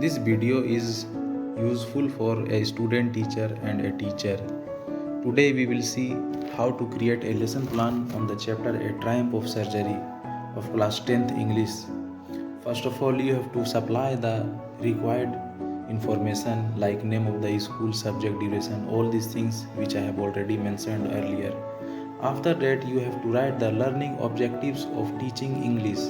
This video is useful for a student, teacher and a teacher. Today we will see how to create a lesson plan on the chapter A Triumph of Surgery of class 10th English. First of all, you have to supply the required information like name of the school, subject, duration, all these things which I have already mentioned earlier. After that, you have to write the learning objectives of teaching English.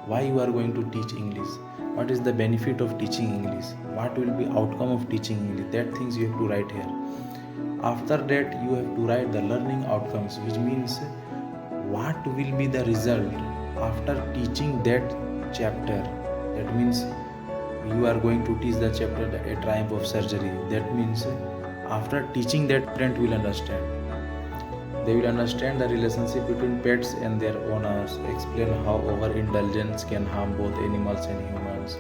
Why you are going to teach English? What is the benefit of teaching English? What will be outcome of teaching English? That things you have to write here. After that, you have to write the learning outcomes, which means what will be the result after teaching that chapter. That means you are going to teach the chapter A Triumph of Surgery. That means after teaching that, student will understand. They will understand the relationship between pets and their owners, explain how overindulgence can harm both animals and humans,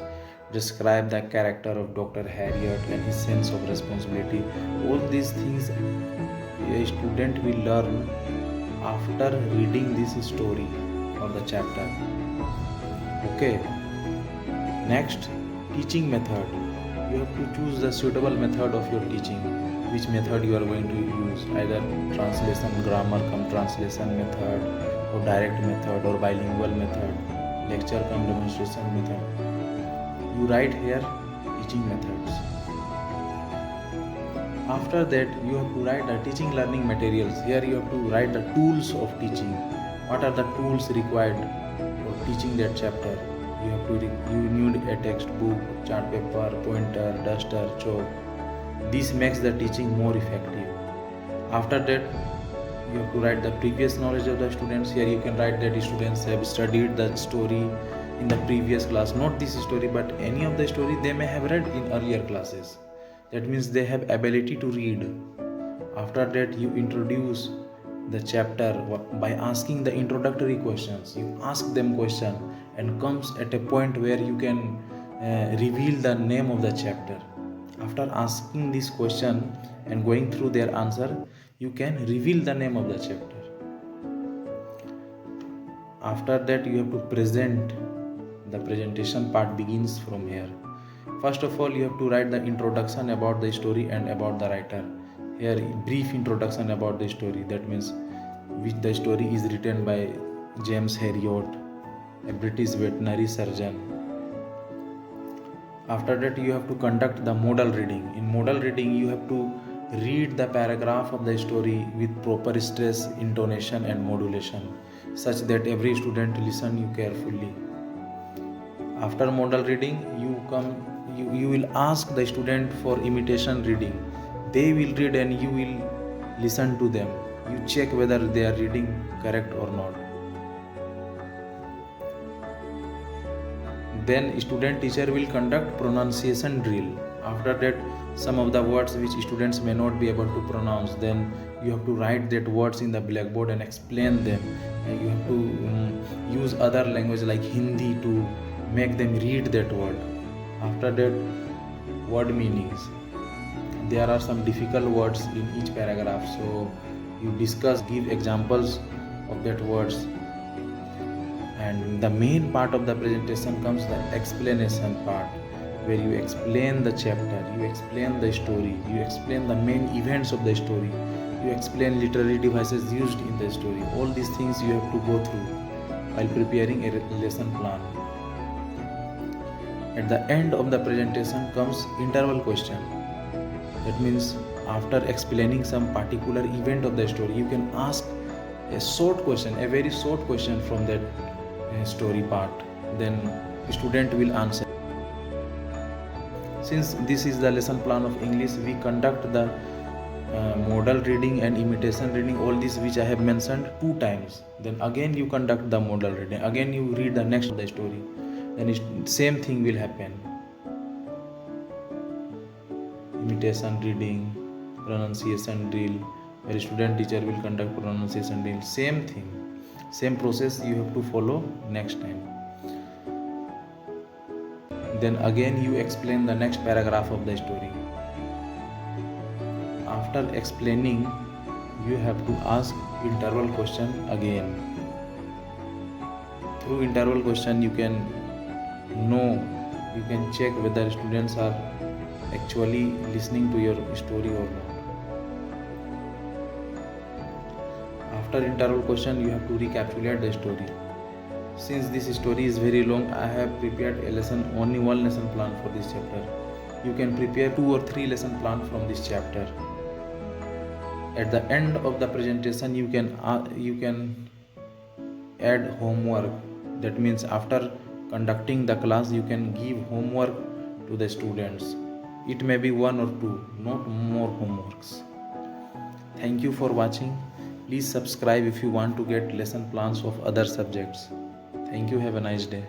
describe the character of Dr. Harriot and his sense of responsibility. All these things a student will learn after reading this story or the chapter. Okay. Next, teaching method. You have to choose the suitable method of your teaching. Which method you are going to use, either translation, grammar cum translation method, or direct method, or bilingual method, lecture cum demonstration method. You write here teaching methods. After that, you have to write the teaching learning materials. Here you have to write the tools of teaching. What are the tools required for teaching that chapter? You need a textbook, chart paper, pointer, duster, chalk. This makes the teaching more effective. After that, you have to write the previous knowledge of the students. Here you can write that students have studied the story in the previous class, not this story but any of the story they may have read in earlier classes. That means they have ability to read. After that, you introduce the chapter by asking the introductory questions. You ask them question and comes at a point where you can reveal the name of the chapter. After asking this question and going through their answer, you can reveal the name of the chapter. After that, you have to present. The presentation part begins from here. First of all, you have to write the introduction about the story and about the writer. Here, brief introduction about the story. That means which the story is written by James Harriot, a British veterinary surgeon. After that, you have to conduct the modal reading. In modal reading, you have to read the paragraph of the story with proper stress, intonation and modulation, such that every student listen you carefully. After modal reading, you will ask the student for imitation reading. They will read and you will listen to them. You check whether they are reading correct or not. Then student teacher will conduct pronunciation drill. After that, some of the words which students may not be able to pronounce, then you have to write that words in the blackboard and explain them. And you have to use other language like Hindi to make them read that word. After that, word meanings. There are some difficult words in each paragraph, so you discuss, give examples of that words. And the main part of the presentation comes the explanation part, where you explain the chapter, you explain the story, you explain the main events of the story, you explain literary devices used in the story. All these things you have to go through while preparing a lesson plan. At the end of the presentation comes interval question. That means after explaining some particular event of the story, you can ask a short question, a very short question from that story part. Then student will answer. Since this is the lesson plan of English, we conduct the modal reading and imitation reading, all this which I have mentioned 2 times. Then again you conduct the modal reading. Again you read the next of the story. Then same thing will happen. Imitation reading, pronunciation drill, where student teacher will conduct pronunciation drill. Same thing. Same process you have to follow next time. Then again you explain the next paragraph of the story. After explaining, you have to ask interval question again. Through interval question you can know You can check whether students are actually listening to your story or not. After interval question, you have to recapitulate the story. Since this story is very long, I have prepared only one lesson plan for this chapter. You can prepare 2 or 3 lesson plan from this chapter. At the end of the presentation, you can add homework. That means after conducting the class, you can give homework to the students. It may be 1 or 2, not more homeworks. Thank you for watching. Please subscribe if you want to get lesson plans of other subjects. Thank you. Have a nice day.